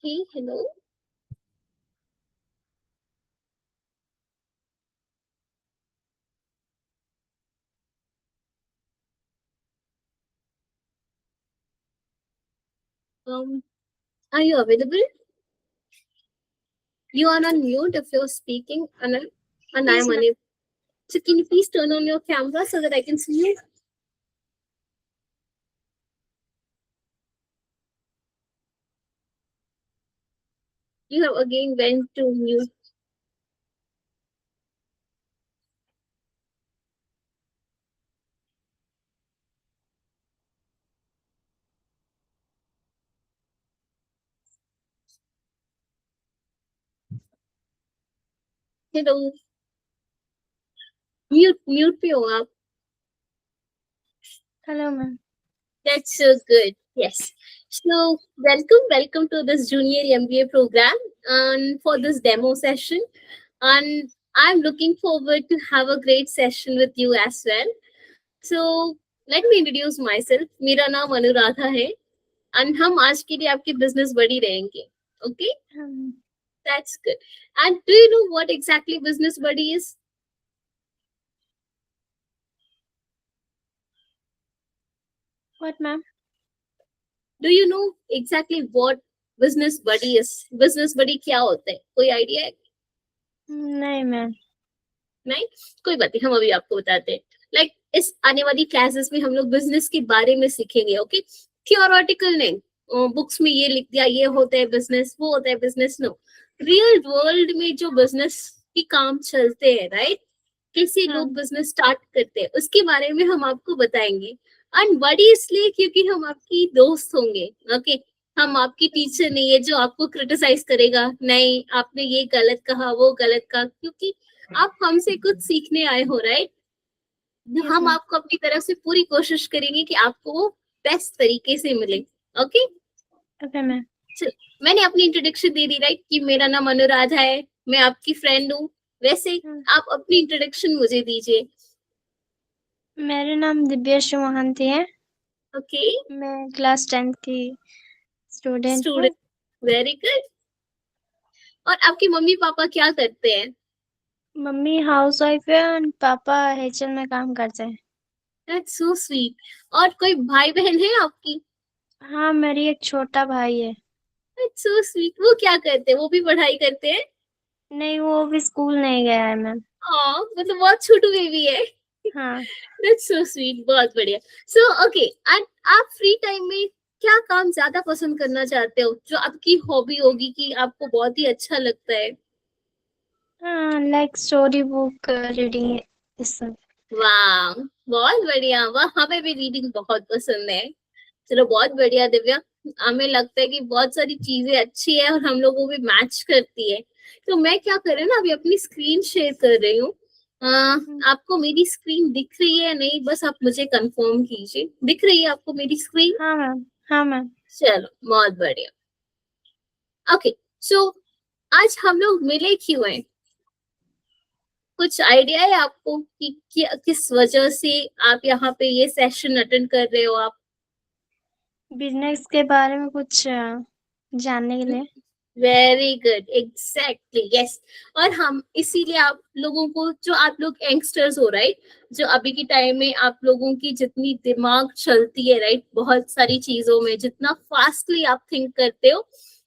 Hey, hello. Are you available? You are on mute if you're speaking, and Yes, I'm ma'am. unable. So can you please turn on your camera so that I can see you? You have again went to mute. Hello. Mute पे हो आप. Hello, ma'am. That's so good. Yes. So welcome to this junior MBA program and for this demo session. And I'm looking forward to have a great session with you as well. So let me introduce myself. मेरा नाम अनुराधा है. And हम आज के लिए आपके business बड़ी रहेंगे. Okay, Um, that's good. And do you know what exactly business buddy is? what, ma'am? Do you know exactly what business buddy is? Business buddy क्या होता है? कोई आइडिया है? नहीं, मैम. नहीं, कोई बात नहीं, हम अभी आपको बताते हैं. लाइक इस आने वाली क्लासेस में हम लोग बिजनेस के बारे में सीखेंगे. ओके, थियोरेटिकल नहीं. बुक्स में ये लिख दिया ये होता है बिजनेस, वो होता है बिजनेस. नो, रियल वर्ल्ड में जो बिजनेस की काम चलते हैं, राइट? कैसे लोग बिजनेस स्टार्ट करते हैं उसके बारे में हम आपको बताएंगे. एंड बड़ी इसलिए क्योंकि हम आपकी दोस्त होंगे. ओके, हम आपकी टीचर नहीं है जो आपको क्रिटिसाइज करेगा. नहीं, आपने ये गलत कहा, वो गलत कहा, क्योंकि आप हमसे कुछ सीखने आए हो, राइट? Yes, हम ma'am. आपको अपनी तरफ से पूरी कोशिश करेंगे कि आपको वो बेस्ट तरीके से मिले. Okay, Okay, ma'am. मैंने अपनी इंट्रोडक्शन दे दी, राइट, कि मेरा नाम अनुराधा है, मैं आपकी फ्रेंड हूँ. वैसे आप अपनी इंट्रोडक्शन मुझे दीजिए. मेरा नाम दिव्यश्री मोहंती है. ओके, मैं क्लास 10th की स्टूडेंट हूँ. Student, very good. और आपके मम्मी पापा क्या करते हैं? मम्मी हाउस वाइफ है और पापा एचएल में काम करते हैं. That's so sweet. और कोई भाई बहन है आपकी? हाँ, मेरी एक छोटा भाई है. That's so sweet. वो क्या करते हैं? वो भी पढ़ाई करते हैं? नहीं, वो भी स्कूल नहीं गया है, मैम. मतलब बहुत छोटू बेबी है. हाँ. दैट्स सो स्वीट, बहुत बढ़िया. सो ओके, एंड आप फ्री टाइम में क्या काम ज्यादा पसंद करना चाहते हो, जो आपकी हॉबी होगी कि आपको बहुत ही अच्छा लगता है? लाइक स्टोरी बुक रीडिंग, इस सब. वाह, बहुत बढ़िया. वाह, हमें भी रीडिंग बहुत पसंद है. चलो, बहुत बढ़िया दिव्या. हमें लगता है कि बहुत सारी चीजें अच्छी है और हम लोगों को भी मैच करती है. तो मैं क्या कर रही हूँ ना, अभी अपनी स्क्रीन शेयर कर रही हूँ. आपको मेरी स्क्रीन दिख रही है या नहीं, बस आप मुझे कंफर्म कीजिए. दिख रही है आपको मेरी स्क्रीन? हाँ, मैम. हाँ, मैम. चलो, बहुत बढ़िया. ओके, सो आज हम लोग मिले क्यों हैं? कुछ आइडिया है आपको कि किस वजह से आप यहाँ पे ये सेशन अटेंड कर रहे हो आप? बिजनेस के बारे में कुछ जानने के लिए. Very good, exactly, yes. और हम इसीलिए आप लोगों को, जो आप लोग यंगस्टर्स हो, राइट, जो अभी के टाइम में आप लोगों की जितनी दिमाग चलती है, राइट, बहुत सारी चीजों में जितना फास्टली आप थिंक करते हो,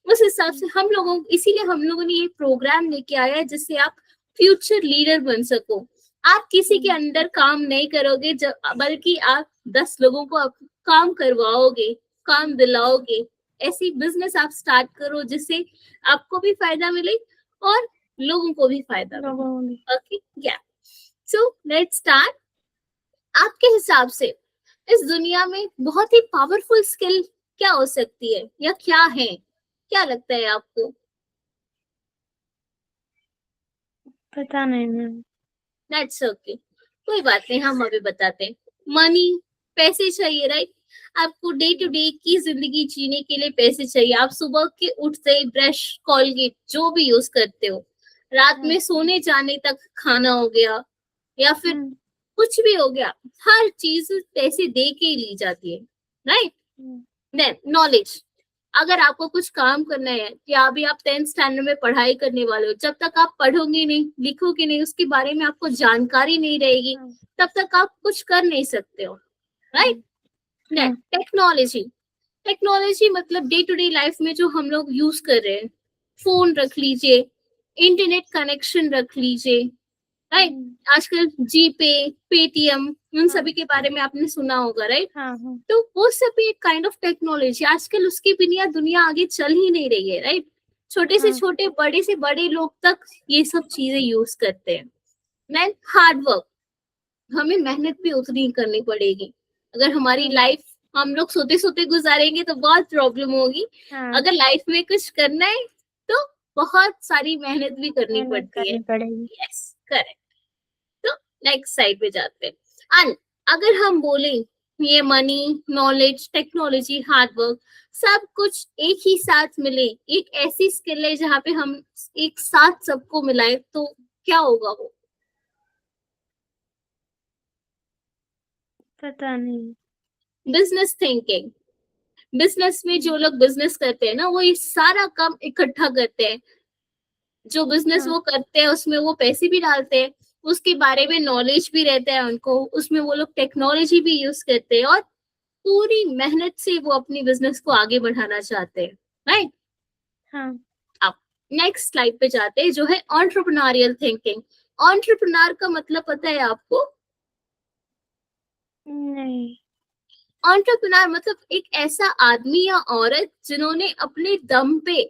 उस हिसाब से हम लोगों, इसीलिए हम लोगों ने ये प्रोग्राम लेके आया है जिससे आप फ्यूचर लीडर बन सको. आप किसी के अंडर काम नहीं करोगे, बल्कि आप 10 लोगों को आप काम करवाओगे, काम दिलाओगे. ऐसी बिजनेस आप स्टार्ट करो जिससे आपको भी फायदा मिले और लोगों को भी फायदा लोगों को भी. मिले. ओके, या. So let's start. आपके हिसाब से इस दुनिया में बहुत ही पावरफुल स्किल क्या हो सकती है, या क्या है? क्या लगता है आपको? पता नहीं, मैम. दैट्स ओके, कोई बात नहीं, हम अभी बताते हैं. मनी, पैसे चाहिए, राइट? आपको डे टू डे की जिंदगी जीने के लिए पैसे चाहिए. आप सुबह के उठते ही ब्रश, कॉलगेट जो भी यूज करते हो, रात में सोने जाने तक खाना हो गया, या फिर कुछ भी हो गया, हर चीज पैसे दे के ही ली जाती है, राइट? Then knowledge. अगर आपको कुछ काम करना है या अभी आप 10th स्टैंडर्ड में पढ़ाई करने वाले हो, जब तक आप पढ़ोगे नहीं, लिखोगे नहीं, उसके बारे में आपको जानकारी नहीं रहेगी, हाँ, तब तक आप कुछ कर नहीं सकते हो, राइट? हाँ, टेक्नोलॉजी, टेक्नोलॉजी मतलब डे टू डे लाइफ में जो हम लोग यूज कर रहे हैं, फोन रख लीजिए, इंटरनेट कनेक्शन रख लीजिए, राइट? आजकल जीपे, पेटीएम, उन हाँ, सभी के बारे में आपने सुना होगा, राइट? हाँ, हाँ, तो वो सब भी एक काइंड ऑफ टेक्नोलॉजी, आजकल उसके बिना दुनिया आगे चल ही नहीं रही है, राइट? छोटे से हाँ, छोटे, बड़े से बड़े लोग तक ये सब चीजें यूज करते हैं। देन हार्ड वर्क, हमें मेहनत भी उतनी करनी पड़ेगी। अगर हमारी हाँ, लाइफ हम लोग सोते सोते गुजारेंगे तो बहुत प्रॉब्लम होगी। हाँ, अगर लाइफ में कुछ करना है तो बहुत सारी मेहनत भी करनी मेहनत पड़ती है। करनी पड़ेगी। Yes, correct. तो नेक्स्ट साइड पे जाते हैं। एंड अगर हम बोले ये money, knowledge, technology, hard work, सब कुछ एक ही साथ मिले, एक ऐसी स्किल है जहाँ पे हम एक साथ सबको मिलाए, तो क्या होगा वो? पता नहीं। Business thinking. बिजनेस में जो लोग बिजनेस करते हैं ना, वो ये सारा काम इकट्ठा करते हैं। जो बिजनेस हाँ, वो करते हैं उसमें वो पैसे भी डालते हैं, उसके बारे में नॉलेज भी रहता है उनको, उसमें वो लोग टेक्नोलॉजी भी यूज करते हैं और पूरी मेहनत से वो अपनी बिजनेस को आगे बढ़ाना चाहते हैं, राइट? हाँ, अब नेक्स्ट स्लाइड पे जाते हैं, जो है एंटरप्रेन्योरियल थिंकिंग। एंटरप्रेन्योर का मतलब पता है आपको? नहीं। एंटरप्रेन्योर मतलब एक ऐसा आदमी या औरत जिन्होंने अपने दम पे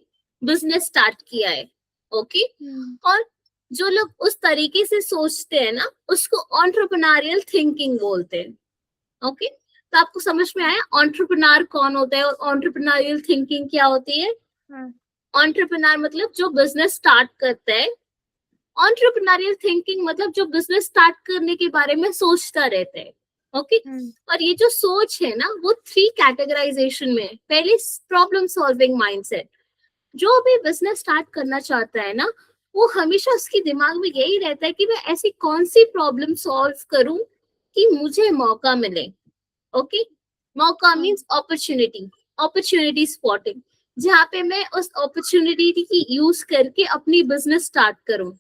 बिजनेस स्टार्ट किया है, ओके? और जो लोग उस तरीके से सोचते हैं ना, उसको एंटरप्रेन्योरियल थिंकिंग बोलते हैं, ओके? तो आपको समझ में आया एंटरप्रेन्योर कौन होता है और एंटरप्रेन्योरियल थिंकिंग क्या होती है? हाँ, एंटरप्रेन्योर मतलब जो बिजनेस स्टार्ट करता है, एंटरप्रेन्योरियल थिंकिंग मतलब जो बिजनेस स्टार्ट करने के बारे में सोचता रहता है, ओके? और ये जो सोच है ना, वो 3 कैटेगराइजेशन में है। पहले प्रॉब्लम सॉल्विंग माइंडसेट, जो भी बिजनेस स्टार्ट करना चाहता है ना, वो हमेशा उसके दिमाग में यही रहता है कि मैं ऐसी कौन सी प्रॉब्लम सॉल्व करूं कि मुझे मौका मिले, ओके? मौका हाँ, मींस अपॉर्चुनिटी, अपॉर्चुनिटी स्पॉटिंग, जहाँ पे मैं उस अपॉर्चुनिटी की यूज करके अपनी बिजनेस स्टार्ट करूं,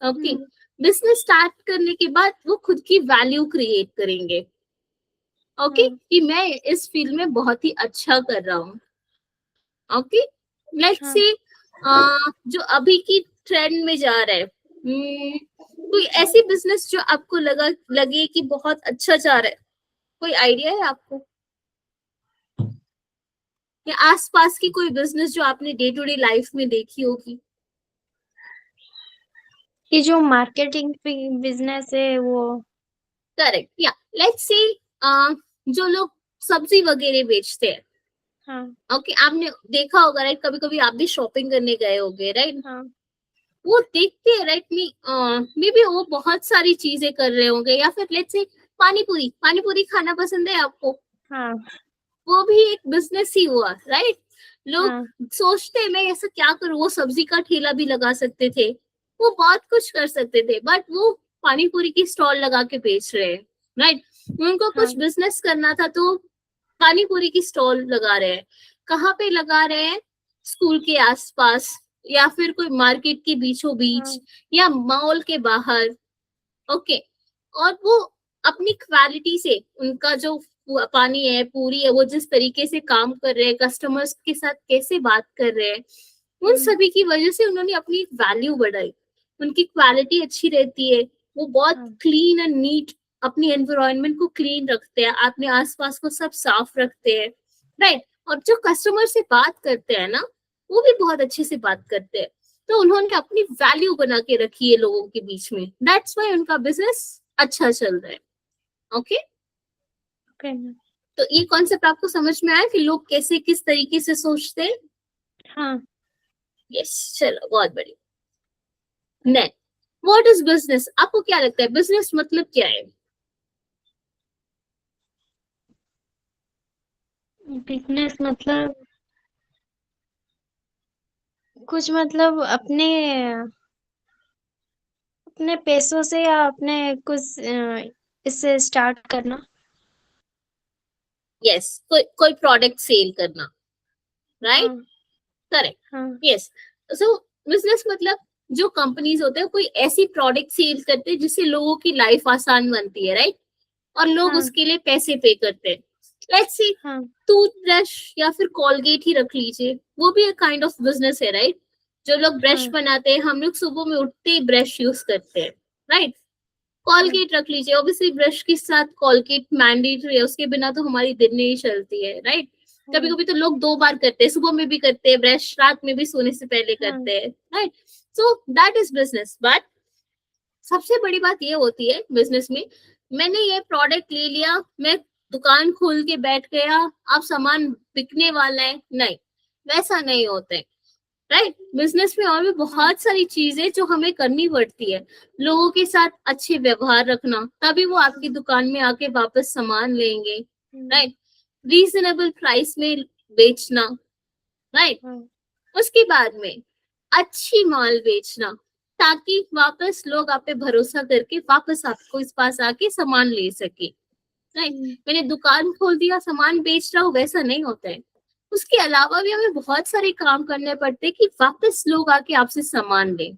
ओके? बिजनेस स्टार्ट करने के बाद वो खुद की वैल्यू क्रिएट करेंगे, ओके? कि मैं इस फील्ड में बहुत ही अच्छा कर रहा हूँ, ओके? लेट्स से जो अभी की ट्रेंड में जा रहा है, कोई ऐसी बिजनेस जो आपको लगे कि बहुत अच्छा जा रहा है, कोई आइडिया है आपको? या आसपास की कोई बिजनेस जो आपने डे टू डे लाइफ में देखी होगी? ये जो मार्केटिंग बिजनेस है वो। करेक्ट, या लेट्स से जो लोग सब्जी वगैरह बेचते हैं, हाँ, ओके? आपने देखा होगा, राइट? कभी कभी आप भी शॉपिंग करने गए होगे, राइट? हाँ, वो देखते हैं, राइट? मे बी वो बहुत सारी चीजें कर रहे होंगे, या फिर लेट्स से पानी पूरी, पानी पूरी खाना पसंद है आपको? हाँ, वो भी एक बिजनेस ही हुआ, राइट? लोग हाँ, सोचते हैं मैं ऐसा क्या करूं, वो सब्जी का ठेला भी लगा सकते थे, वो बहुत कुछ कर सकते थे, बट वो पानी पूरी की स्टॉल लगा के बेच रहे हैं, राइट? उनको हाँ, कुछ बिजनेस करना था तो पानी पूरी की स्टॉल लगा रहे हैं। कहाँ पे लगा रहे हैं? स्कूल के आसपास, या फिर कोई मार्केट के बीचों बीच, हाँ, या मॉल के बाहर, ओके? और वो अपनी क्वालिटी से, उनका जो पानी है, पूरी है, वो जिस तरीके से काम कर रहे हैं, कस्टमर्स के साथ कैसे बात कर रहे हैं, उन सभी की वजह से उन्होंने अपनी वैल्यू बढ़ाई। उनकी क्वालिटी अच्छी रहती है, वो बहुत हाँ, क्लीन एंड नीट अपनी एनवायरनमेंट को क्लीन रखते हैं, अपने आसपास को सब साफ रखते हैं, राइट? और जो कस्टमर से बात करते हैं ना, वो भी बहुत अच्छे से बात करते हैं। तो उन्होंने अपनी वैल्यू बना के रखी है लोगों के बीच में, दैट्स व्हाई उनका बिजनेस अच्छा चल रहा है, ओके? ओके। तो ये कॉन्सेप्ट आपको समझ में आया कि लोग कैसे, किस तरीके से सोचते हैं? हाँ, यस, चलो बहुत बढ़िया। Next, what is business? आपको क्या लगता है बिजनेस मतलब क्या है? बिजनेस मतलब कुछ मतलब अपने अपने पैसों से या अपने कुछ इससे स्टार्ट करना। यस, कोई कोई प्रोडक्ट सेल करना, राइट? हाँ करेक्ट, हाँ यस। सो बिजनेस मतलब जो कंपनीज होते हैं कोई ऐसी प्रोडक्ट सेल करते हैं जिससे लोगों की लाइफ आसान बनती है, राइट? और लोग हाँ उसके लिए पैसे पे करते हैं। लेट्स सी हाँ टूथब्रश या फिर कोलगेट ही रख लीजिए, वो भी एक काइंड ऑफ बिजनेस है, राइट? जो लोग ब्रश हाँ बनाते हैं, हम लोग सुबह में उठते ही ब्रश यूज करते हैं, राइट? हाँ कोलगेट रख लीजिए, ऑब्वियसली ब्रश के साथ कोलगेट मैंडेटरी है, उसके बिना तो हमारी दिन नहीं चलती है, राइट? कभी हाँ कभी तो लोग 2 बार करते हैं, सुबह में भी करते हैं ब्रश, रात में भी सोने से पहले हाँ करते हैं, right? So that is business. But सबसे बड़ी बात ये होती है बिजनेस में, मैंने ये प्रोडक्ट ले लिया, मैं दुकान खोल के बैठ गया, अब सामान बिकने वाला है, नहीं, वैसा नहीं होता है, राइट? बिजनेस में और भी हाँ बहुत सारी चीजें जो हमें करनी पड़ती है। लोगों के साथ अच्छे व्यवहार रखना, तभी वो आपकी दुकान में आके वापस सामान लेंगे, राइट? रीजनेबल प्राइस में बेचना, राइट? हाँ उसके बाद में अच्छी माल बेचना, ताकि वापस लोग आप पे भरोसा करके वापस आपको इस पास आके सामान ले सके, राइट? मैंने दुकान खोल दिया सामान बेच रहा हूँ, वैसा नहीं होता है। उसके अलावा भी हमें बहुत सारे काम करने पड़ते हैं कि वापस लोग आके आपसे सामान लें,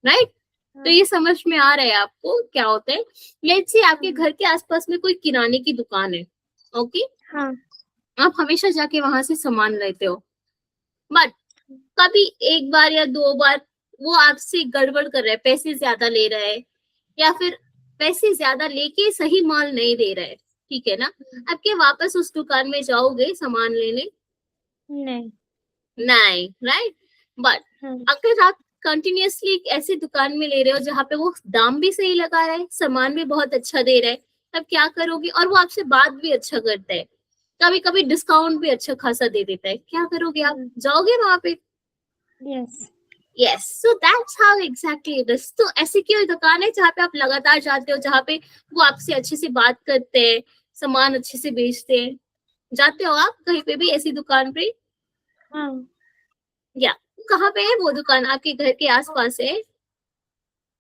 राइट? तो हाँ ये समझ में आ रहा है आपको क्या होता है? लेट्स से आपके घर के आसपास में कोई किराने की दुकान है, ओके? हाँ आप हमेशा जाके वहां से सामान लेते हो, बट कभी 1 बार या 2 बार वो आपसे गड़बड़ कर रहा है, पैसे ज्यादा ले रहा है, या फिर पैसे ज्यादा लेके सही माल नहीं दे रहा है, ठीक है ना? अब क्या वापस उस दुकान में जाओगे सामान लेने? नहीं नहीं, राइट? बट हाँ अगर आप कंटिन्यूअसली ऐसी दुकान में ले रहे हो जहाँ पे वो दाम भी सही लगा रहा है, सामान भी बहुत अच्छा दे रहा है, तब क्या करोगे? और वो आपसे बात भी अच्छा करता है, कभी कभी डिस्काउंट भी अच्छा खासा दे देता है, क्या करोगे? आप जाओगे वहां पे? Yes yes, so that's how exactly it is. तो ऐसी कोई दुकान है जहाँ पे आप लगातार जाते हो, जहाँ पे वो आपसे अच्छे से बात करते हैं, सामान अच्छे से बेचते हैं? जाते हो आप कहीं पे भी ऐसी दुकान पे? हाँ या कहाँ पे है वो दुकान? आपके घर के आसपास है,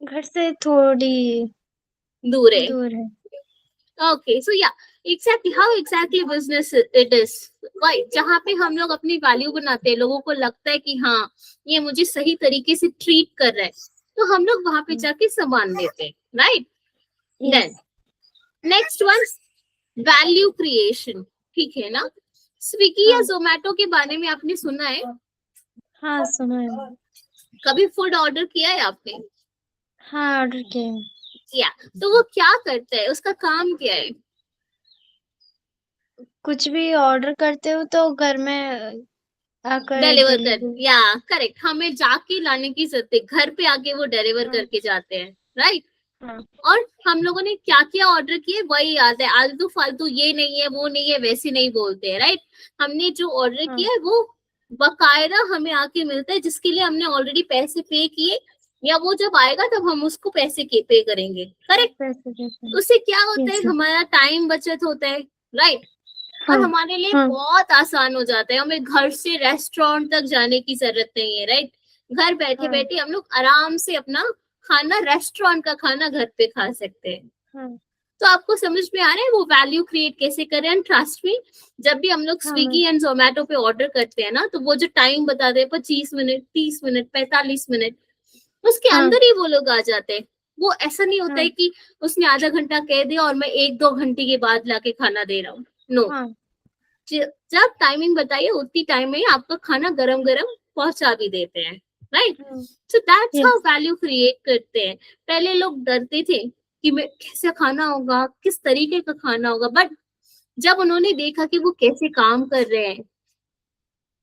घर से थोड़ी दूर है? दूर है ओके, सो या exactly how exactly business it is, right? जहाँ पे हम लोग अपनी वैल्यू बनाते हैं, लोगों को लगता है कि हाँ, ये मुझे सही तरीके से ट्रीट कर रहा है, तो हम लोग वहां पे जाके सामान लेते हैं, right? Yes then next one, value creation, ठीक है ना? स्विगी या हाँ जोमेटो के बारे में आपने सुना है? हाँ सुना है कभी फूड ऑर्डर किया है आपने? हाँ ऑर्डर किया है किया। तो वो क्या करता है, उसका काम क्या है? कुछ भी ऑर्डर करते हो तो घर में आकर डिलीवर कर, डिलीवरी या करेक्ट, हमें जाके लाने की जरूरत है, घर पे आके वो डिलीवर हाँ करके जाते हैं, राइट? हाँ और हम लोगों ने क्या क्या ऑर्डर किए वही याद है, आलतू फालतू ये नहीं है वो नहीं है वैसे नहीं बोलते हैं, राइट? हमने जो ऑर्डर हाँ किया है वो बकायदा हमें आके मिलता है, जिसके लिए हमने ऑलरेडी पैसे पे किए, या वो जब आएगा तब हम उसको पैसे के पे करेंगे, करेक्ट? पैसे देते हैं उससे क्या होता है, यस हमारा टाइम बचत होता है, राइट? हाँ और हमारे लिए हाँ बहुत आसान हो जाता है, हमें घर से रेस्टोरेंट तक जाने की जरूरत नहीं है, राइट? घर बैठे हाँ बैठे हम लोग आराम से अपना खाना, रेस्टोरेंट का खाना घर पे खा सकते हैं। हाँ तो आपको समझ में आ रहा है वो वैल्यू क्रिएट कैसे करें? एंड ट्रस्ट मी, जब भी हम लोग हाँ स्विगी एंड जोमेटो पे ऑर्डर करते हैं ना, तो वो जो टाइम बताते हैं 25 मिनट, 30 मिनट, 45 मिनट, उसके हाँ अंदर ही वो लोग आ जाते हैं। वो ऐसा नहीं होता हाँ है कि उसने आधा घंटा कह दिया और मैं 1-2 घंटे के बाद लाके खाना दे रहा हूँ, नो। हाँ जब टाइमिंग बताइए उतनी टाइम में आपका खाना गरम गरम पहुंचा भी देते हैं, राइट? हाँ so that's how yes value create करते हैं। पहले लोग डरते थे कि मैं कैसे खाना होगा, किस तरीके का खाना होगा, बट जब उन्होंने देखा कि वो कैसे काम कर रहे हैं,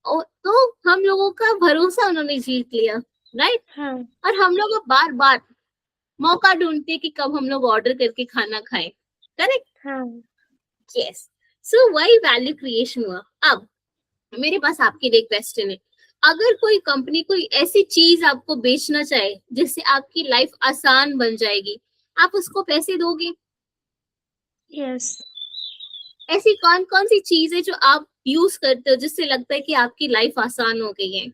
तो हम लोगों का भरोसा उन्होंने जीत लिया, राइट? हाँ और हम लोग अब बार बार मौका ढूंढते कि कब हम लोग ऑर्डर करके खाना खाएं, करेक्ट? हाँ यस, सो वही वैल्यू क्रिएशन हुआ। अब मेरे पास आपके लिए क्वेश्चन है, अगर कोई कंपनी कोई ऐसी चीज आपको बेचना चाहे जिससे आपकी लाइफ आसान बन जाएगी, आप उसको पैसे दोगे? यस ऐसी कौन कौन सी चीज है जो आप यूज करते हो जिससे लगता है कि आपकी लाइफ आसान हो गई है?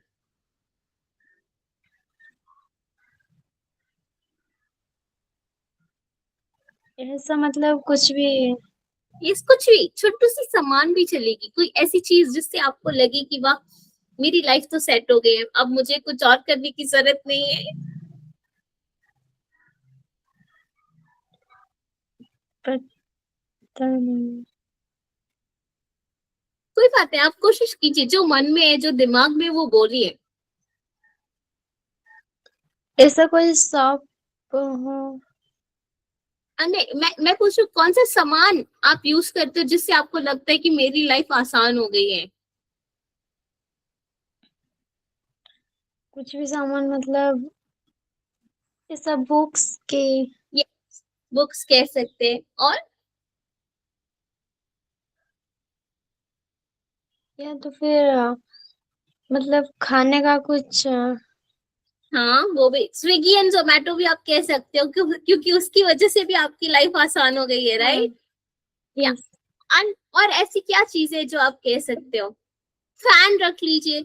ऐसा मतलब कुछ भी ये कुछ भी छोटू सी सामान भी चलेगी, कोई ऐसी चीज जिससे आपको लगे कि वाह, मेरी लाइफ तो सेट हो गई है, अब मुझे कुछ और करने की जरूरत नहीं है। पता नहीं। कोई बात नहीं, आप कोशिश कीजिए, जो मन में है, जो दिमाग में, वो बोलिए। ऐसा कोई शॉप हो? नहीं, मैं पूछूं कौन सा सामान आप यूज करते हो जिससे आपको लगता है कि मेरी लाइफ आसान हो गई है? कुछ भी सामान मतलब ऐसा बुक्स के, ये बुक्स कह सकते हैं, और या तो फिर मतलब खाने का कुछ हाँ, वो भी स्विगी एंड जोमेटो भी आप कह सकते हो, क्योंकि उसकी वजह से भी आपकी लाइफ आसान हो गई है, हाँ। राइट? या यस। और ऐसी क्या चीजें जो आप कह सकते हो? फैन रख लीजिए,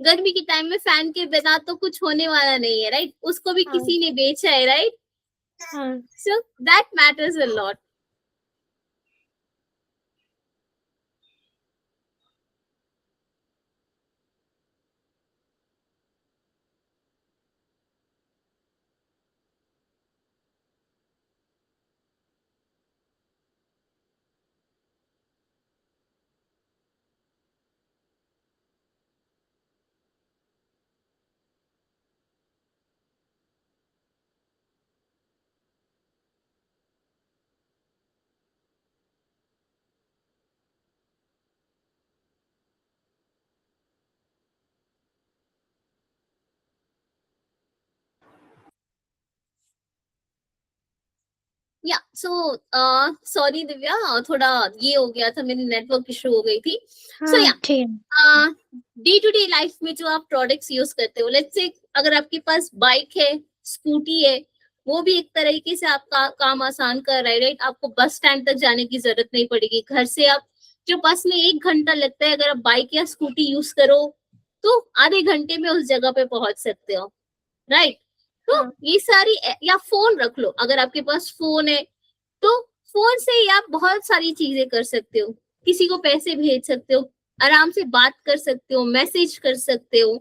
गर्मी के टाइम में फैन के बिना तो कुछ होने वाला नहीं है, राइट? उसको भी हाँ। किसी ने बेचा है, राइट? हाँ। So that matters a lot. या सो सॉरी दिव्या, थोड़ा ये हो गया था, मेरी नेटवर्क इशू हो गई थी। सो हाँ या ठीक है। डे टू डे लाइफ में जो आप प्रोडक्ट्स यूज करते हो, लेट्स से अगर आपके पास बाइक है, स्कूटी है, वो भी एक तरीके से आपका काम आसान कर रहा है, राइट? आपको बस स्टैंड तक जाने की जरूरत नहीं पड़ेगी। घर से आप, जो बस में 1 घंटा लगता है, अगर आप बाइक या स्कूटी यूज करो तो आधे घंटे में उस जगह पे पहुंच सकते हो, राइट? तो हाँ। ये सारी, या फोन रख लो, अगर आपके पास फोन है तो फोन से ही आप बहुत सारी चीजें कर सकते हो। किसी को पैसे भेज सकते हो, आराम से बात कर सकते हो, मैसेज कर सकते हो,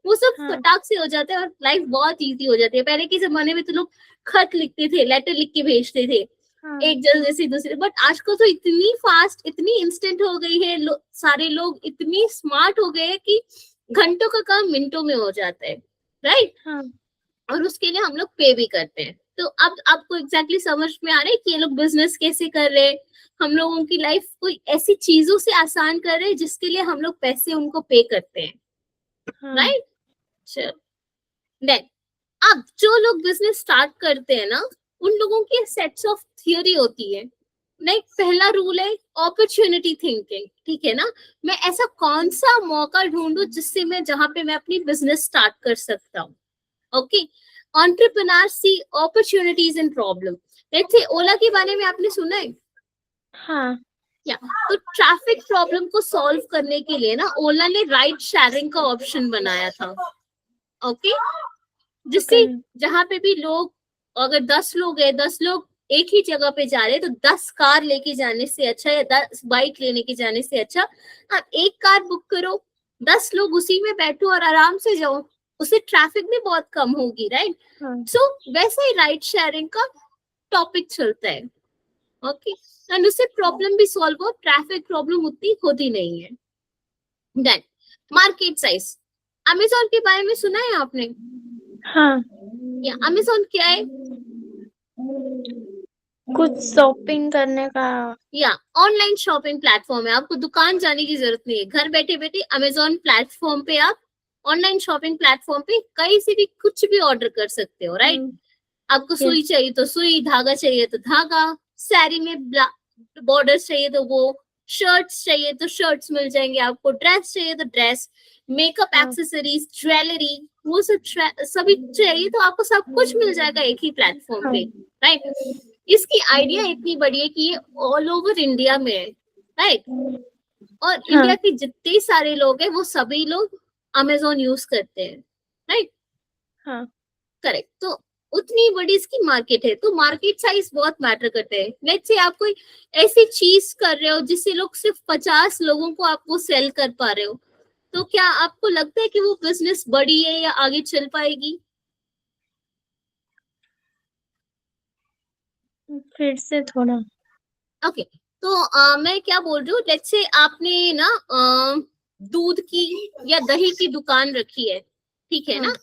वो सब हाँ। फटाक से हो जाता है और लाइफ बहुत इजी हो जाती है। पहले के जमाने में तो लोग खत लिखते थे, लेटर लिख के भेजते थे हाँ। एक जगह से दूसरे, बट आजकल तो इतनी फास्ट, इतनी इंस्टेंट हो गई है, सारे लोग इतनी स्मार्ट हो गए हैं कि घंटों का काम मिनटों में हो जाता है, राइट? हाँ। और उसके लिए हम लोग पे भी करते हैं। तो अब आपको एग्जैक्टली समझ में आ रहा है कि ये लोग बिजनेस कैसे कर रहे हैं, हम लोगों की लाइफ कोई ऐसी चीजों से आसान कर रहे हैं जिसके लिए हम लोग पैसे उनको पे करते हैं, हाँ। राइट? चलो, देन अब जो लोग बिजनेस स्टार्ट करते हैं ना, उन लोगों की सेट्स ऑफ थियोरी होती है। लाइक पहला रूल है अपॉर्चुनिटी थिंकिंग, ठीक है ना? मैं ऐसा कौन सा मौका ढूंढूं जिससे मैं, जहां पे मैं अपनी बिजनेस स्टार्ट कर सकता हूँ। Okay, entrepreneurs see opportunities in problem। Let's say Ola के बारे में आपने सुना है? हाँ। या तो ट्रैफिक प्रॉब्लम को सॉल्व करने के लिए ना ओला ने राइड शेयरिंग का ऑप्शन बनाया था। ओके, जिससे ओके। जहां पे भी लोग, अगर 10 लोग है, 10 लोग एक ही जगह पे जा रहे हैं, तो 10 कार लेके जाने से अच्छा, या 10 बाइक लेने के जाने से अच्छा आप एक कार बुक करो, 10 लोग उसी में बैठो और आराम से जाओ, उससे ट्रैफिक भी बहुत कम होगी, राइट? हाँ। सो वैसे ही राइड शेयरिंग का टॉपिक चलता है। ओके, एंड उससे प्रॉब्लम भी सॉल्व हो, ट्रैफिक प्रॉब्लम उतनी होती नहीं है। देन मार्केट साइज, अमेजोन के बारे में सुना है आपने? हाँ। या अमेजोन क्या है? कुछ शॉपिंग करने का। या ऑनलाइन शॉपिंग प्लेटफॉर्म है, आपको दुकान जाने की जरूरत नहीं है, घर बैठे बैठे अमेजोन प्लेटफॉर्म पे आप, ऑनलाइन शॉपिंग प्लेटफॉर्म पे कहीं से भी कुछ भी ऑर्डर कर सकते हो, राइट? आपको सुई यस। चाहिए तो सुई, धागा चाहिए तो धागा, साड़ी में बॉर्डर्स चाहिए तो वो, शर्ट्स चाहिए तो शर्ट्स मिल जाएंगे आपको, ड्रेस चाहिए तो ड्रेस, मेकअप हाँ। एक्सेसरीज, ज्वेलरी, वो सब सभी चाहिए तो आपको सब कुछ मिल जाएगा एक ही प्लेटफॉर्म हाँ। पे, राइट? इसकी आइडिया इतनी बड़ी है कि ये ऑल ओवर इंडिया में है, राइट? और हाँ। इंडिया के जितने सारे लोग हैं वो सभी लोग अमेजोन यूज करते हैं, राइट? हाँ। करेक्ट। तो उतनी बड़ी इसकी मार्केट है, तो मार्केट साइज बहुत मैटर करते हैं। लेट्स से आप कोई ऐसी चीज कर रहे हो जिससे लोग, सिर्फ 50 लोगों को आप वो सेल कर पा रहे हो, तो क्या आपको लगता है कि वो बिजनेस बड़ी है या आगे चल पाएगी? फिर से थोड़ा। ओके, तो मैं क्या बोल रही हूँ, लेट्स से आपने ना दूध की या दही की दुकान रखी है, ठीक है ना,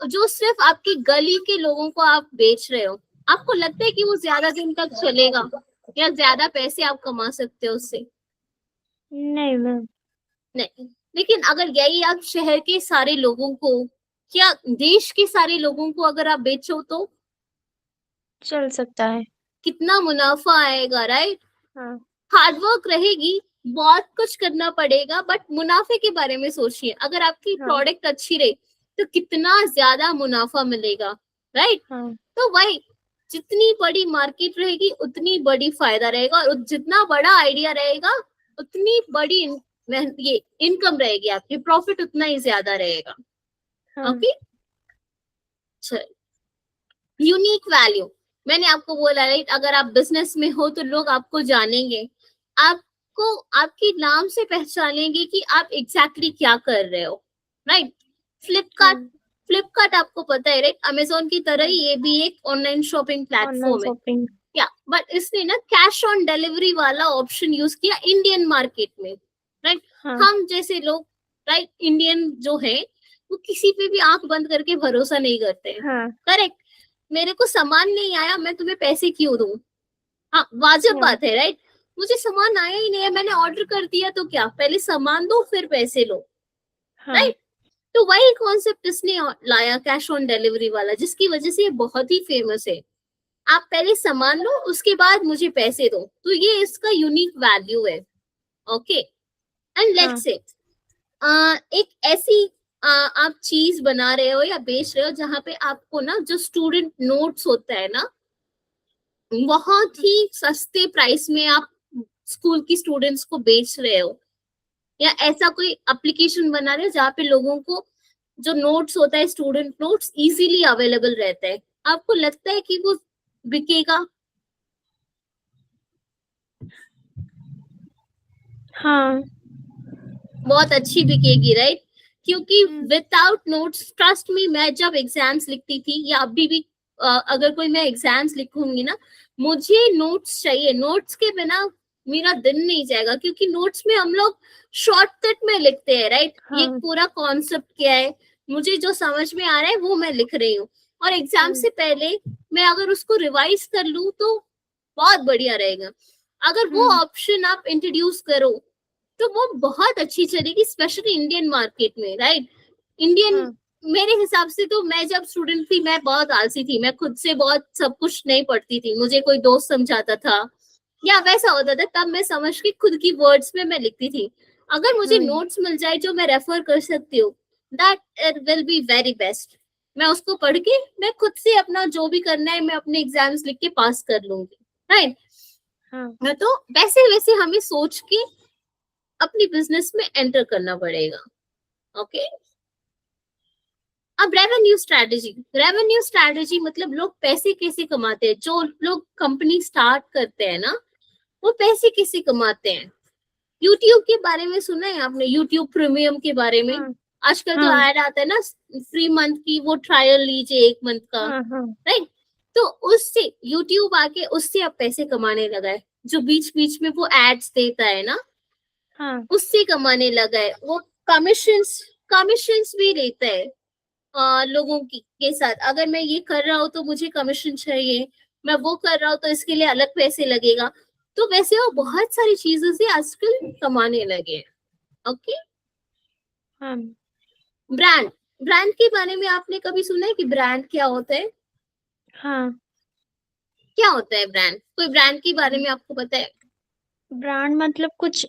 जो सिर्फ आपकी गली के लोगों को आप बेच रहे हो, आपको लगता है कि वो ज्यादा दिन तक चलेगा या ज्यादा पैसे आप कमा सकते हो उससे? नहीं मैम। नहीं। लेकिन अगर यही आप शहर के सारे लोगों को, क्या देश के सारे लोगों को अगर आप बेचो तो चल सकता है। कितना मुनाफा आएगा, राइट? हाँ। हार्डवर्क रहेगी, बहुत कुछ करना पड़ेगा, बट मुनाफे के बारे में सोचिए, अगर आपकी हाँ। प्रोडक्ट अच्छी रही तो कितना ज्यादा मुनाफा मिलेगा, राइट? हाँ। तो वही, जितनी बड़ी मार्केट रहेगी उतनी बड़ी फायदा रहेगा, और जितना बड़ा आइडिया रहेगा उतनी बड़ी ये इनकम रहेगी, आपकी प्रॉफिट उतना ही ज्यादा रहेगा। हाँ। ओके, यूनिक वैल्यू, मैंने आपको बोला राइट, अगर आप बिजनेस में हो तो लोग आपको जानेंगे, आपको आपके नाम से पहचानेंगे कि आप एग्जैक्टली क्या कर रहे हो, राइट? फ्लिपकार्ट, हाँ। फ्लिपकार्ट आपको पता है राइट, अमेजोन की तरह ही ये भी एक ऑनलाइन शॉपिंग ऑनलाइन प्लेटफॉर्म है। शॉपिंग। या बट इसने ना कैश ऑन डिलीवरी वाला ऑप्शन यूज किया इंडियन मार्केट में, राइट? हाँ। हम जैसे लोग, राइट, इंडियन जो है वो किसी पे भी आंख बंद करके भरोसा नहीं करते हैं, हाँ। करेक्ट? मेरे को सामान नहीं आया, मैं तुम्हें पैसे क्यों दूं? हाँ, वाजिब हाँ। बात है, राइट? मुझे सामान आया ही नहीं है, मैंने ऑर्डर कर दिया, तो क्या पहले सामान दो फिर पैसे लो, हाँ। राइट? तो वही कॉन्सेप्ट इसने लाया, कैश ऑन डिलीवरी वाला, जिसकी वजह से ये बहुत ही फेमस है। आप पहले सामान लो, उसके बाद मुझे पैसे दो, तो ये इसका यूनिक वैल्यू है। ओके, एंड हाँ। लेट्स से एक ऐसी आप चीज बना रहे हो या बेच रहे हो जहां पे आपको ना जो स्टूडेंट नोट्स होता है ना, बहुत ही सस्ते प्राइस में आप स्कूल की स्टूडेंट्स को बेच रहे हो, या ऐसा कोई एप्लीकेशन बना रहे हो जहाँ पे लोगों को जो नोट्स होता है, स्टूडेंट नोट्स, इजीली अवेलेबल रहता है, आपको लगता है कि वो बिकेगा? हाँ। बहुत अच्छी बिकेगी, राइट? क्योंकि विदाउट नोट्स, ट्रस्ट मी, मैं जब एग्जाम्स लिखती थी या अभी भी अगर कोई मैं एग्जाम्स लिखूंगी ना, मुझे नोट्स चाहिए, नोट्स के बिना मेरा दिन नहीं जाएगा, क्योंकि नोट्स में हम लोग शॉर्टकट में लिखते हैं, राइट? ये हाँ। पूरा कॉन्सेप्ट क्या है, मुझे जो समझ में आ रहा है वो मैं लिख रही हूँ, और एग्जाम से पहले मैं अगर उसको रिवाइज कर लूँ तो बहुत बढ़िया रहेगा। अगर वो ऑप्शन आप इंट्रोड्यूस करो तो वो बहुत अच्छी चलेगी, स्पेशली इंडियन मार्केट में, राइट? इंडियन, हाँ। मेरे हिसाब से तो मैं जब स्टूडेंट थी मैं बहुत आलसी थी, मैं खुद से बहुत सब कुछ नहीं पढ़ती थी, मुझे कोई दोस्त समझाता था या वैसा होता था, तब मैं समझ के खुद की वर्ड्स में मैं लिखती थी। अगर मुझे हाँ। नोट्स मिल जाए जो मैं रेफर कर सकती हूँ, that will be very best. मैं उसको पढ़ के मैं खुद से अपना जो भी करना है मैं अपने एग्जाम्स लिख के पास कर लूंगी, राइट? हाँ। तो वैसे वैसे हमें सोच के अपनी बिजनेस में एंटर करना पड़ेगा। ओके, अब रेवेन्यू स्ट्रेटेजी, रेवेन्यू स्ट्रेटेजी मतलब लोग पैसे कैसे कमाते हैं, जो लोग कंपनी स्टार्ट करते हैं ना, वो पैसे कैसे कमाते हैं। यूट्यूब के बारे में सुना है आपने, यूट्यूब प्रीमियम के बारे में? हाँ। आजकल तो हाँ। ऐड आता है ना, फ्री मंथ की वो ट्रायल लीजिए, एक मंथ का, हाँ। हाँ। राइट? तो उससे यूट्यूब आके उससे अब पैसे कमाने लगा है, जो बीच बीच में वो एड्स देता है ना, हाँ। उससे कमाने लगा है वो। कमीशंस, कमीशंस भी लेता है लोगों की के साथ, अगर मैं ये कर रहा हूँ तो मुझे कमीशन चाहिए, मैं वो कर रहा हूँ तो इसके लिए अलग पैसे लगेगा। तो वैसे वो बहुत सारी चीजों से आजकल कमाने लगे हैं। ओके, हाँ। ब्रांड, ब्रांड के बारे में आपने कभी सुना है कि ब्रांड क्या होता है? हाँ। क्या होता है ब्रांड? कोई ब्रांड के बारे में आपको पता है? ब्रांड मतलब कुछ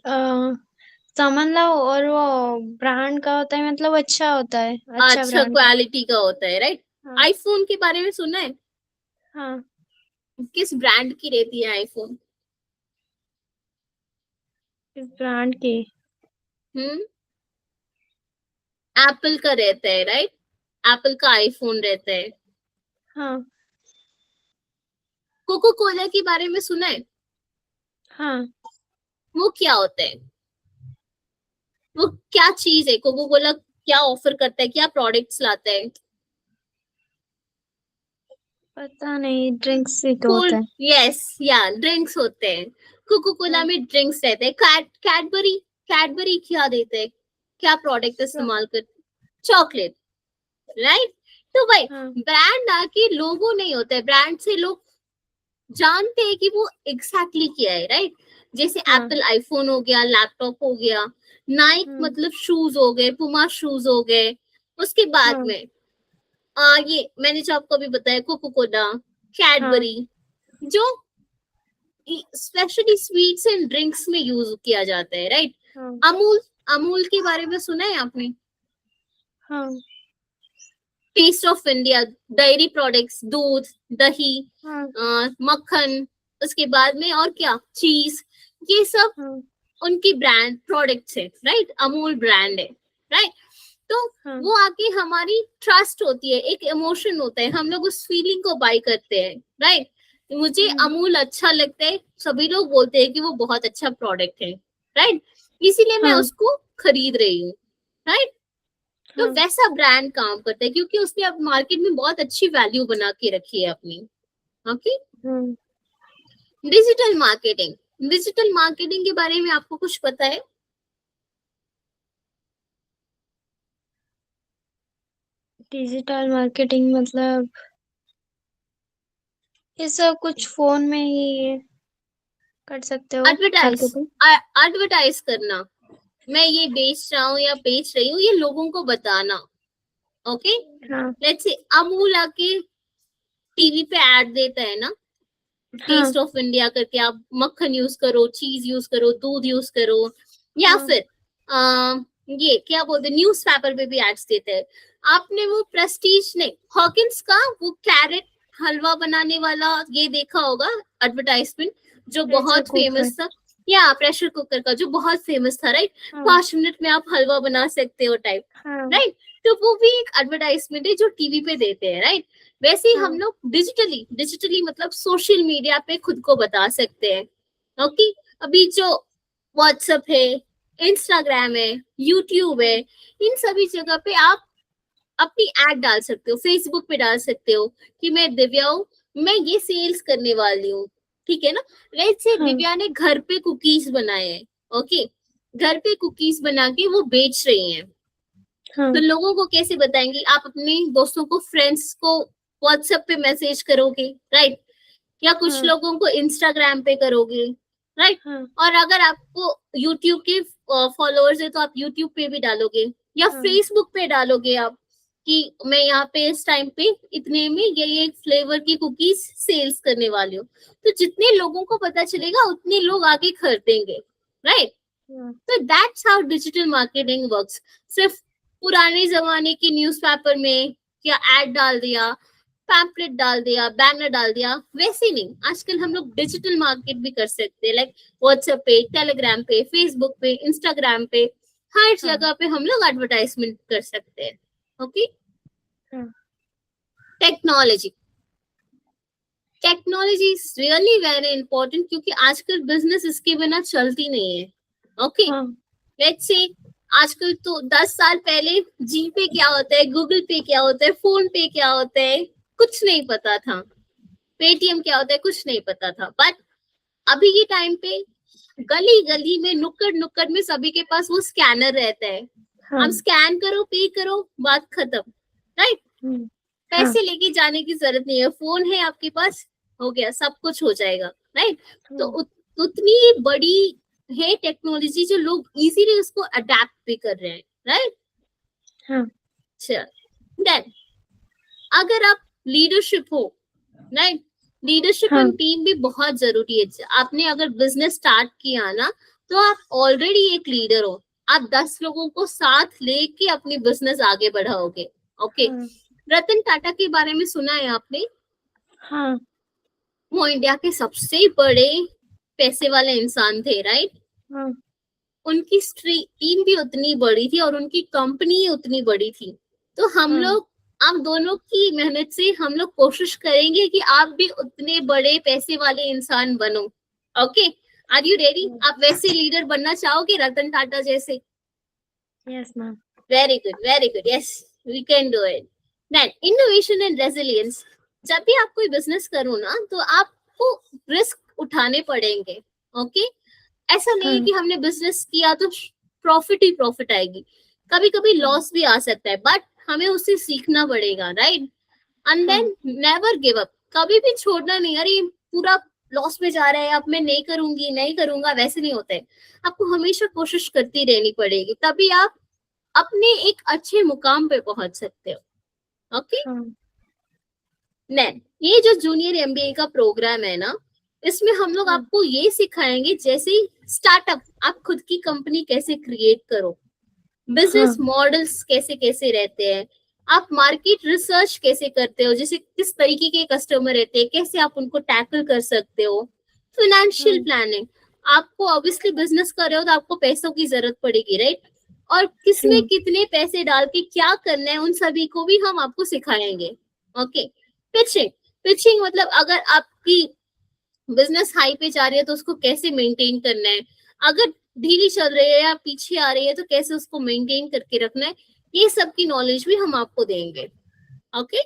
समझ लो, और वो ब्रांड का होता है मतलब अच्छा होता है, अच्छा अच्छा, ब्रांड का। क्वालिटी का होता है, राइट? हाँ। आईफोन के बारे में सुना है? हाँ। किस ब्रांड की रहती है आईफोन? इस ब्रांड की। हम्म, एप्पल का रहता है, राइट? एप्पल का आईफोन रहता है। हाँ। कोको कोला के बारे में सुना है? हाँ। वो क्या होता है? वो क्या चीज है, कोको कोला क्या ऑफर करता है, क्या प्रोडक्ट्स लाता है? पता नहीं, ड्रिंक्स ही तो कोल्ड, होता है। यस या ड्रिंक्स होते हैं, कोको कोला हाँ, में ड्रिंक्स रहते हैं। कैडबरी, कैडबरी क्या देते हैं, क्या प्रोडक्ट चॉक इस्तेमाल करते? Chocolate, right. तो भाई हाँ, ब्रांड आके लोगो नहीं होता है, ब्रांड से लोग जानते हैं कि वो एग्जैक्टली क्या है, राइट। जैसे हाँ, एप्पल आईफोन हो गया, लैपटॉप हो गया, नाइक हुँ, मतलब शूज हो गए, पुमा शूज हो गए। उसके बाद हाँ, में ये मैंने जो आपको अभी बताया, कोको कोला, हाँ, कैडबरी, जो स्पेशली स्वीट्स एंड ड्रिंक्स में यूज किया जाता है, राइट। हाँ, अमूल, अमूल के बारे में सुना है आपने? हाँ, taste of India, dairy products, दूध, दही, हाँ, मक्खन, उसके बाद में और क्या, चीज, ये सब हाँ, उनकी ब्रांड प्रोडक्ट्स है, राइट। अमूल ब्रांड है, राइट। तो हाँ, वो आके हमारी ट्रस्ट होती है, एक इमोशन होता है, हम लोग उस फीलिंग को बाय करते हैं, राइट। मुझे हुँ, अमूल अच्छा लगता है, सभी लोग बोलते हैं कि वो बहुत अच्छा प्रोडक्ट है, राइट, इसीलिए मैं हाँ, उसको खरीद रही हूँ, राइट। तो हाँ, वैसा ब्रांड काम करता है, क्योंकि उसने अब मार्केट में बहुत अच्छी वैल्यू बना के रखी है अपनी। ओके। हुँ। डिजिटल मार्केटिंग, डिजिटल मार्केटिंग के बारे में आपको कुछ पता है? डिजिटल मार्केटिंग मतलब ये सब कुछ फ़ोन में ही कर सकते हो एडवर्टाइज, मार्केटिंग? एडवर्टाइज करना, मैं ये बेच रहा हूँ या बेच रही हूँ, ये लोगों को बताना। ओके, हाँ, लेट्स से अमूल आके टीवी पे ऐड देता है ना, हाँ, टेस्ट ऑफ इंडिया करके, आप मक्खन यूज करो, चीज यूज करो, दूध यूज करो, या हाँ, फिर ये क्या बोलते हैं, न्यूज पेपर पे भी एड्स देते हैं। आपने वो प्रेस्टीज नहीं, हॉकिंस का वो कैरेट हलवा बनाने वाला ये देखा होगा एडवर्टाइजमेंट, जो प्रेशर बहुत कुकर। फेमस था, या प्रेशर कुकर का जो बहुत फेमस था, राइट। हाँ, 5 मिनट में आप हलवा बना सकते हो टाइप, हाँ, राइट। तो वो भी एक एडवर्टाइजमेंट है जो टीवी पे देते हैं, राइट। वैसे ही हम हाँ, लोग डिजिटली, डिजिटली मतलब सोशल मीडिया पे खुद को बता सकते हैं। ओके, अभी जो व्हाट्सएप है, इंस्टाग्राम है, यूट्यूब है, हाँ, इन सभी जगह पे आप अपनी एड डाल सकते हो, फेसबुक पे डाल सकते हो कि मैं दिव्या हूँ, मैं ये सेल्स करने वाली हूँ, ठीक है ना। लेट्स से हाँ, दिव्या ने घर पे कुकीज बनाए हैं, ओके, घर पे कुकीज बना के वो बेच रही हैं। हाँ, तो लोगों को कैसे बताएंगे, आप अपने दोस्तों को, फ्रेंड्स को व्हाट्सएप पे मैसेज करोगे, राइट, या कुछ हाँ, लोगों को इंस्टाग्राम पे करोगे, राइट। हाँ, और अगर आपको यूट्यूब के फॉलोअर्स है तो आप यूट्यूब पे भी डालोगे, या हाँ, फेसबुक पे डालोगे आप कि मैं यहाँ पे इस टाइम पे इतने में ये फ्लेवर की कुकीज सेल्स करने वाली हूँ। तो जितने लोगों को पता चलेगा उतने लोग आगे खरीदेंगे, राइट। हाँ, तो that's how digital marketing works. सिर्फ पुराने जमाने के न्यूज़पेपर में या एड डाल दिया, पैम्पलेट डाल दिया, बैनर डाल दिया, वैसे नहीं, आजकल हम लोग डिजिटल मार्केट भी कर सकते हैं, लाइक व्हाट्सएप पे, टेलीग्राम पे, फेसबुक पे, इंस्टाग्राम पे, हर हाँ, जगह पे हम लोग एडवर्टाइजमेंट कर सकते हैं। ओके। हाँ, technology, technology is really very important, क्योंकि आजकल बिजनेस इसके बिना चलती नहीं है। ओके, हाँ, लेट्स से आजकल तो 10 साल पहले जी पे क्या होता है, गूगल पे क्या होता है, फोन पे क्या होता है, कुछ नहीं पता था, पेटीएम क्या होता है, कुछ नहीं पता था। बट अभी के टाइम पे गली गली में, नुक्कड़ नुक्कड़ में सभी के पास वो स्कैनर रहता है। हाँ, आप स्कैन करो, पे करो, बात खत्म, राइट। हाँ, पैसे लेके जाने की जरूरत नहीं है, फोन है आपके पास, हो गया, सब कुछ हो जाएगा, राइट। तो हाँ, उतनी बड़ी है टेक्नोलॉजी, जो लोग इजीली उसको अडेप्ट भी कर रहे हैं, राइट। हाँ, चल, देन अगर आप लीडरशिप हो, राइट, लीडरशिप हाँ, एंड टीम भी बहुत जरूरी है। आपने अगर बिजनेस स्टार्ट किया ना, तो आप ऑलरेडी एक लीडर हो, आप 10 लोगों को साथ लेके अपनी बिजनेस आगे बढ़ाओगे। ओके, हाँ, रतन टाटा के बारे में सुना है आपने? हाँ, वो इंडिया के सबसे बड़े पैसे वाले इंसान थे, राइट। हाँ, उनकी टीम भी उतनी बड़ी थी और उनकी कंपनी उतनी बड़ी थी। तो हम हाँ, लोग, आप दोनों की मेहनत से हम लोग कोशिश करेंगे कि आप भी उतने बड़े पैसे वाले इंसान बनो। Okay, are you ready? हाँ, आप वैसे लीडर बनना चाहोगे रतन टाटा जैसे? Yes, ma'am. Very good, yes we can do it. Then innovation and resilience. जब भी आप कोई बिजनेस करो ना तो आपको रिस्क उठाने पड़ेंगे. ओके ऐसा नहीं है हाँ. कि हमने बिजनेस किया तो प्रॉफिट ही प्रॉफिट आएगी. कभी कभी लॉस भी आ सकता है बट हमें उससे सीखना पड़ेगा, right. And then never give up. कभी भी छोड़ना नहीं. अरे पूरा लॉस में जा रहा है अब मैं नहीं करूंगी नहीं करूंगा, वैसे नहीं होता है. आपको हमेशा कोशिश करती रहनी पड़ेगी, तभी आप अपने एक अच्छे मुकाम पे पहुंच सकते हो. ओके हाँ. ये जो जूनियर एमबीए का प्रोग्राम है ना, इसमें हम लोग आपको ये सिखाएंगे जैसे स्टार्टअप, आप खुद की कंपनी कैसे क्रिएट करो, बिजनेस मॉडल्स कैसे कैसे रहते हैं, आप मार्केट रिसर्च कैसे करते हो, जैसे किस तरीके के कस्टमर रहते हैं, कैसे आप उनको टैकल कर सकते हो, फाइनेंशियल प्लानिंग. आपको ऑब्वियसली बिजनेस कर रहे हो तो आपको पैसों की जरूरत पड़ेगी, राइट. और किसमें कितने पैसे डाल के क्या करना है उन सभी को भी हम आपको सिखाएंगे. ओके पिचिंग मतलब अगर आपकी बिजनेस हाई पे जा रही है तो उसको कैसे मेंटेन करना है, अगर धीरे चल रही है या पीछे आ रही है तो कैसे उसको मेंटेन करके रखना है, ये सब की नॉलेज भी हम आपको देंगे. ओके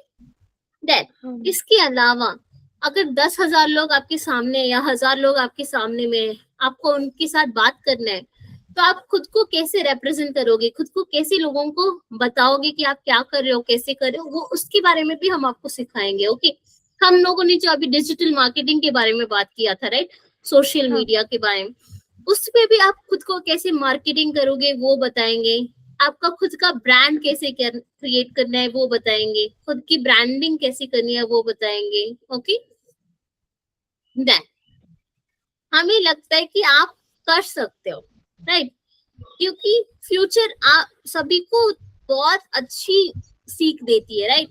देन इसके अलावा अगर 10,000 लोग आपके सामने या 1,000 लोग आपके सामने में, आपको उनके साथ बात करना है तो आप खुद को कैसे रिप्रेजेंट करोगे, खुद को कैसे लोगों को बताओगे कि आप क्या कर रहे हो, कैसे कर रहे हो, वो उसके बारे में भी हम आपको सिखाएंगे. ओके हम लोगों ने जो अभी डिजिटल मार्केटिंग के बारे में बात किया था, राइट, सोशल मीडिया के बारे में, उसमें भी आप खुद को कैसे मार्केटिंग करोगे वो बताएंगे. आपका खुद का ब्रांड कैसे क्रिएट करना है वो बताएंगे, खुद की ब्रांडिंग कैसे करनी है वो बताएंगे. ओके देन हमें लगता है कि आप कर सकते हो, राइट, क्योंकि फ्यूचर आप सभी को बहुत अच्छी सीख देती है, राइट.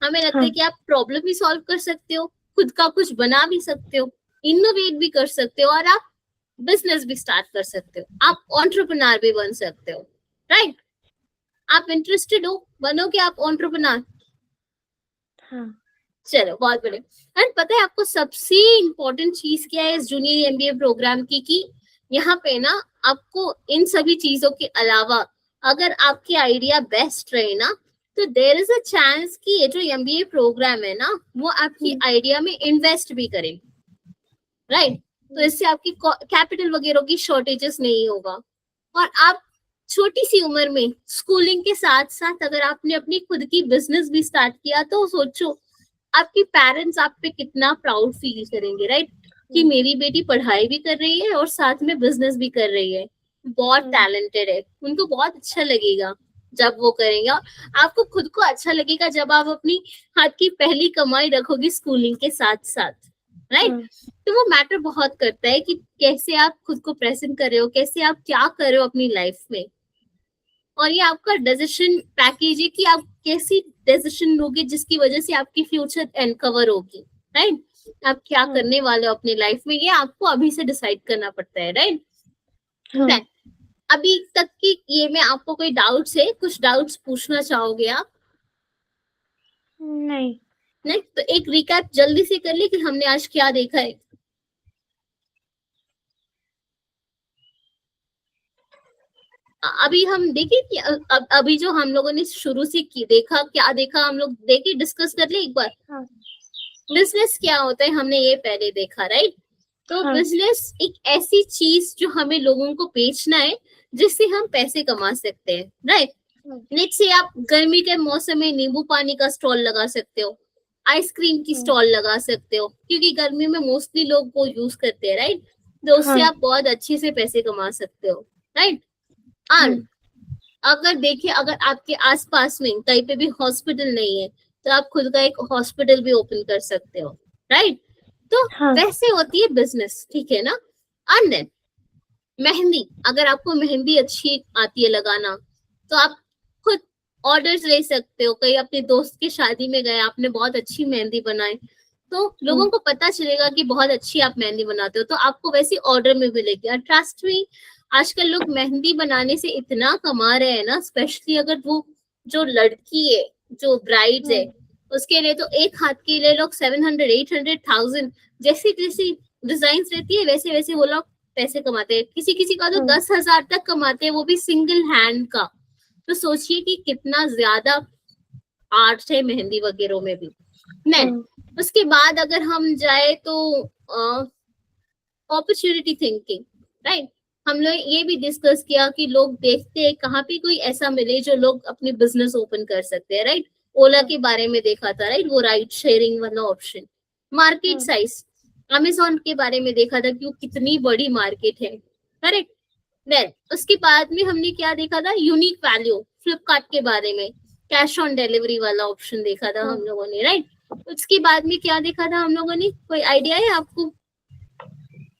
हमें लगता है कि आप प्रॉब्लम भी सॉल्व कर सकते हो, खुद का कुछ बना भी सकते हो, इनोवेट भी कर सकते हो और आप बिजनेस भी स्टार्ट कर सकते हो, आप एंटरप्रेन्योर भी बन सकते हो, राइट. आप इंटरेस्टेड हो, बनोगे आप एंटरप्रेन्योर. चलो बहुत बढ़िया. एंड पता है आपको सबसे इम्पोर्टेंट चीज क्या है इस जूनियर एमबीए प्रोग्राम की, कि यहाँ पे ना आपको इन सभी चीजों के अलावा अगर आपकी आइडिया बेस्ट रहे ना तो देयर इज अ चांस कि ये जो एमबीए प्रोग्राम है ना वो आपकी आइडिया में इन्वेस्ट भी करें, राइट. तो इससे आपकी कैपिटल वगैरह की शॉर्टेजेस नहीं होगा. और आप छोटी सी उम्र में स्कूलिंग के साथ साथ अगर आपने अपनी खुद की बिजनेस भी स्टार्ट किया तो सोचो आपके पेरेंट्स आप पे कितना प्राउड फील करेंगे, राइट, कि मेरी बेटी पढ़ाई भी कर रही है और साथ में बिजनेस भी कर रही है, बहुत टैलेंटेड है. उनको बहुत अच्छा लगेगा जब वो करेंगे. आपको खुद को अच्छा लगेगा जब आप अपनी हाथ की पहली कमाई रखोगे स्कूलिंग के साथ साथ, राइट. तो वो मैटर बहुत करता है कि कैसे आप खुद को प्रेजेंट कर रहे हो, कैसे आप क्या कर रहे हो अपनी लाइफ में. और ये आपका डिसीजन पैकेज है कि आप कैसी डिसीजन लोगे जिसकी वजह से आपकी फ्यूचर एनकवर होगी, राइट. आप क्या करने वाले हो अपनी लाइफ में ये आपको अभी से डिसाइड करना पड़ता है, राइट. अभी तक की ये में आपको कोई डाउट्स है, कुछ डाउट्स पूछना चाहोगे आप? नहीं. तो एक रिकैप जल्दी से कर ले कि हमने आज क्या देखा है. अभी हम देखे कि अभी जो हम लोगों ने शुरू से देखा, क्या देखा हम लोग देखे, डिस्कस कर ले एक बार. बिजनेस क्या होता है हमने ये पहले देखा, राइट. तो बिजनेस एक ऐसी चीज जो हमें लोगों को बेचना है जिससे हम पैसे कमा सकते हैं, राइट. नेक्स्ट से आप गर्मी के मौसम में नींबू पानी का स्टॉल लगा सकते हो, आइसक्रीम की स्टॉल लगा सकते हो, क्योंकि गर्मी में मोस्टली लोग वो यूज करते हैं, राइट. तो उससे आप बहुत अच्छे से पैसे कमा सकते हो, राइट. और अगर देखिए अगर आपके आसपास में कहीं पे भी हॉस्पिटल नहीं है तो आप खुद का एक हॉस्पिटल भी ओपन कर सकते हो, राइट. तो वैसे होती है बिजनेस, ठीक है ना. और देन मेहंदी, अगर आपको मेहंदी अच्छी आती है लगाना तो आप खुद ऑर्डर्स ले सकते हो. कहीं अपने दोस्त की शादी में गए, आपने बहुत अच्छी मेहंदी बनाई तो लोगों को पता चलेगा कि बहुत अच्छी आप मेहंदी बनाते हो, तो आपको वैसी ऑर्डर में मिलेगी. और ट्रस्ट मी आजकल लोग मेहंदी बनाने से इतना कमा रहे हैं ना, स्पेशली अगर वो जो लड़की है जो ब्राइड्स है उसके लिए तो एक हाथ के लिए लोग 700, 800, 1000 जैसी जैसी डिजाइन रहती है वैसे वो लोग पैसे कमाते हैं. किसी किसी का तो 10,000 तक कमाते हैं, वो भी सिंगल हैंड का. तो सोचिए कि कितना ज्यादा आर्ट है मेहंदी वगैरह में भी। नहीं, उसके बाद अगर हम जाए तो अपॉर्चुनिटी थिंकिंग, राइट। हम लोग ये भी डिस्कस किया कि लोग देखते हैं कहाँ पे कोई ऐसा मिले जो लोग अपनी बिजनेस ओपन कर सकते हैं, राइट। ओला के बारे में देखा था, राइट, वो राइड शेयरिंग वाला ऑप्शन। मार्केट साइज, अमेजोन के बारे में देखा था कि वो कितनी बड़ी मार्केट है, करेक्ट। देन उसके बाद में हमने क्या देखा था, यूनिक वैल्यू, फ्लिपकार्ट के बारे में कैश ऑन डिलीवरी वाला ऑप्शन देखा था हम लोगों ने, राइट। उसके बाद में क्या देखा था हम लोगों ने, कोई आइडिया है आपको?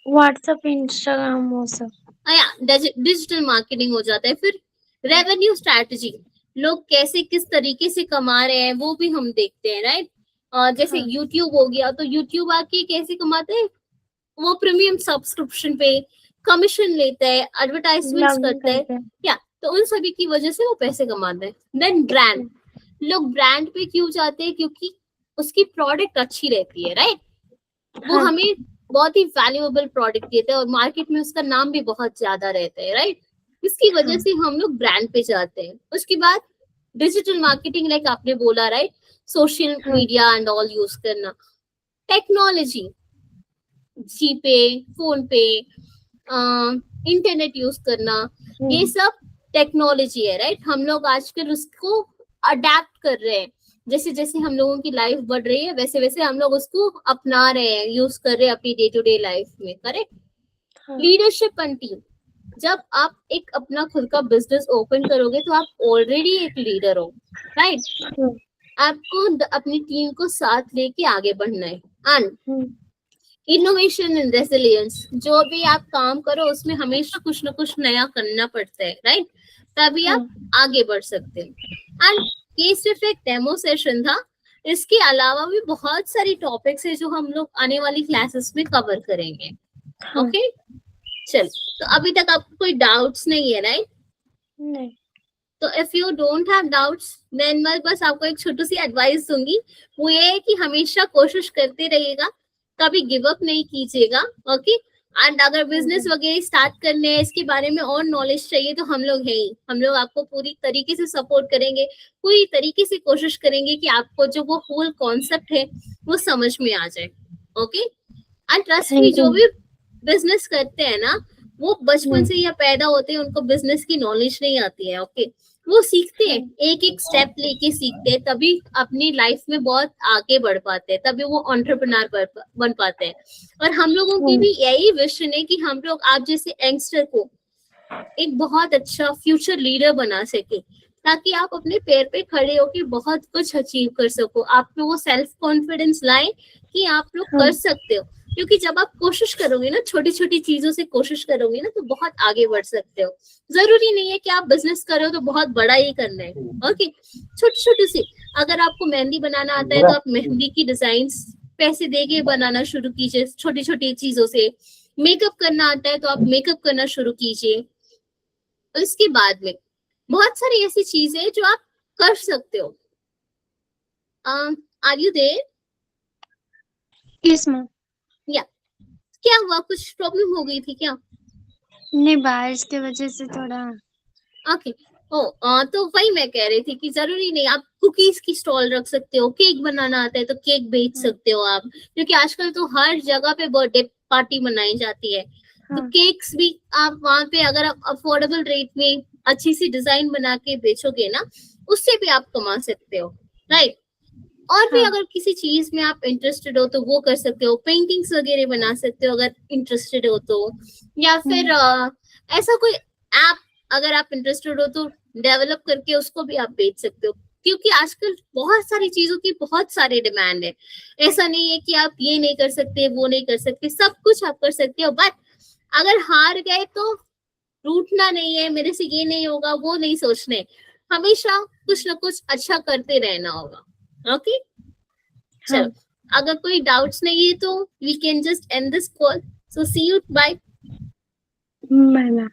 व्हाट्सएप, इंस्टाग्राम, वो सब। डिजिटल मार्केटिंग हो जाता है। फिर रेवेन्यू स्ट्रैटेजी, लोग कैसे किस तरीके से कमा रहे हैं वो भी हम देखते हैं, राइट। जैसे यूट्यूब हो गया, तो यूट्यूब आके कैसे कमाते हैं, वो प्रीमियम सब्सक्रिप्शन पे कमीशन लेता है, एडवर्टाइजमेंट्स करता है, या तो उन सभी की वजह से वो पैसे कमाते हैं। देन ब्रांड, लोग ब्रांड पे क्यों जाते हैं, क्योंकि उसकी प्रोडक्ट अच्छी रहती है, राइट। वो हमें बहुत ही वैल्यूएबल प्रोडक्ट देता है और मार्केट में उसका नाम भी बहुत ज्यादा रहता है, राइट। इसकी वजह से हम लोग ब्रांड पे जाते हैं। उसके बाद डिजिटल मार्केटिंग, लाइक आपने बोला, right, social media and all use करना। टेक्नोलॉजी, जीपे, फोन पे, इंटरनेट यूज करना, ये सब टेक्नोलॉजी है, राइट। हम लोग आजकल उसको अडेप्ट कर रहे हैं। जैसे जैसे हम लोगों की लाइफ बढ़ रही है वैसे वैसे हम लोग उसको अपना रहे हैं, यूज कर रहे हैं अपनी डे टू डे लाइफ में, करेक्ट। लीडरशिप एंड टीम, जब आप एक अपना खुद का बिजनेस ओपन करोगे तो आप ऑलरेडी एक लीडर हो, राइट। आपको अपनी टीम को साथ लेके आगे बढ़ना है। एंड इनोवेशन एंड रेसिलियंस, जो भी आप काम करो उसमें हमेशा कुछ ना कुछ नया करना पड़ता है, राइट, तभी आप आगे बढ़ सकते हो। एंड ये सिर्फ एक डेमो सेशन था, इसके अलावा भी बहुत सारी टॉपिक्स है जो हम लोग आने वाली क्लासेस में कवर करेंगे। ओके, चल, तो अभी तक आपको कोई डाउट्स नहीं है, राइट? नहीं। तो if you don't have doubts then मैं बस आपको एक छोटी सी एडवाइस दूंगी, वो ये है कि हमेशा कोशिश करते रहिएगा, कभी गिव अप नहीं कीजिएगा, ओके। एंड अगर बिजनेस वगैरह स्टार्ट करने हैं, इसके बारे में और नॉलेज चाहिए तो हम लोग हैं ही, हम लोग आपको पूरी तरीके से सपोर्ट करेंगे, पूरी तरीके से कोशिश करेंगे कि आपको जो वो होल कॉन्सेप्ट है वो समझ में आ जाए, ओके। एंड ट्रस्ट मी, जो भी बिजनेस करते हैं ना वो बचपन से या पैदा होते हैं, उनको बिजनेस की नॉलेज नहीं आती है, ओके। वो सीखते हैं, एक एक स्टेप लेके सीखते हैं, तभी अपनी लाइफ में बहुत आगे बढ़ पाते हैं, तभी वो एंटरप्रेन्योर बन पाते हैं। और हम लोगों की भी यही विजन है कि हम लोग आप जैसे यंगस्टर को एक बहुत अच्छा फ्यूचर लीडर बना सके, ताकि आप अपने पैर पे खड़े होके बहुत कुछ अचीव कर सको, आप में वो सेल्फ कॉन्फिडेंस लाए कि आप लोग कर सकते हो। क्योंकि जब आप कोशिश करोगे ना, छोटी छोटी चीजों से कोशिश करोगे ना, तो बहुत आगे बढ़ सकते हो। जरूरी नहीं है कि आप बिजनेस करो तो बहुत बड़ा ही करना है, ओके। छोटी छोटी सी, अगर आपको मेहंदी बनाना आता है तो आप मेहंदी की डिजाइन पैसे देके बनाना शुरू कीजिए, छोटी छोटी चीजों से। मेकअप करना आता है तो आप मेकअप करना शुरू कीजिए। इसके बाद में बहुत सारी ऐसी चीजें जो आप कर सकते हो। Are you there? Yes ma'am. या क्या हुआ, कुछ प्रॉब्लम हो गई थी क्या? नहीं, बारिश की वजह से थोड़ा। ओके, तो वही मैं कह रही थी कि जरूरी नहीं, आप कुकीज की स्टॉल रख सकते हो, केक बनाना आता है तो केक बेच सकते हो आप, क्योंकि आजकल तो हर जगह पे बर्थडे पार्टी मनाई जाती है। तो केक्स भी आप वहां पे अगर आप अफोर्डेबल रेट में अच्छी सी डिजाइन बना के बेचोगे ना, उससे भी आप कमा सकते हो, राइट। और भी अगर किसी चीज में आप इंटरेस्टेड हो तो वो कर सकते हो, पेंटिंग्स वगैरह बना सकते हो अगर इंटरेस्टेड हो तो, या फिर ऐसा कोई ऐप अगर आप इंटरेस्टेड हो तो डेवलप करके उसको भी आप बेच सकते हो, क्योंकि आजकल बहुत सारी चीजों की बहुत सारे डिमांड है। ऐसा नहीं है कि आप ये नहीं कर सकते, वो नहीं कर सकते, सब कुछ आप कर सकते हो। बट अगर हार गए तो रूठना नहीं है, मेरे से ये नहीं होगा वो नहीं सोचने, हमेशा कुछ ना कुछ अच्छा करते रहना होगा, ओके। चलो, अगर कोई डाउट्स नहीं है तो we can just end this call, so see you, bye. Bye.